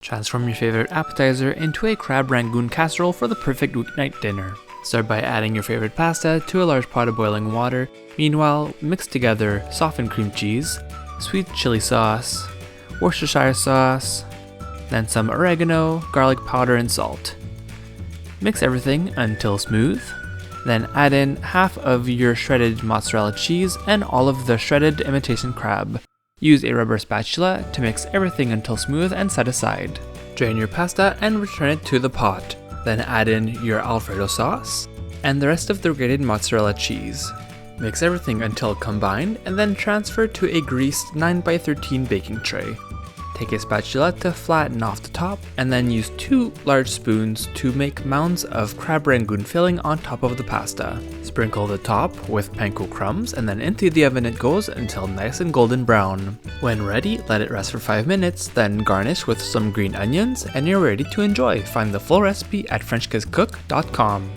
Transform your favorite appetizer into a Crab Rangoon Casserole for the perfect weeknight dinner. Start by adding your favorite pasta to a large pot of boiling water. Meanwhile, mix together softened cream cheese, sweet chili sauce, Worcestershire sauce, then some oregano, garlic powder, and salt. Mix everything until smooth. Then add in half of your shredded mozzarella cheese and all of the shredded imitation crab. Use a rubber spatula to mix everything until smooth and set aside. Drain your pasta and return it to the pot. Then add in your Alfredo sauce and the rest of the grated mozzarella cheese. Mix everything until combined and then transfer to a greased 9x13 baking tray. Take a spatula to flatten off the top and then use 2 large spoons to make mounds of Crab Rangoon filling on top of the pasta. Sprinkle the top with panko crumbs and then into the oven it goes until nice and golden brown. When ready, let it rest for 5 minutes, then garnish with some green onions and you're ready to enjoy. Find the full recipe at FrenchKissCook.com.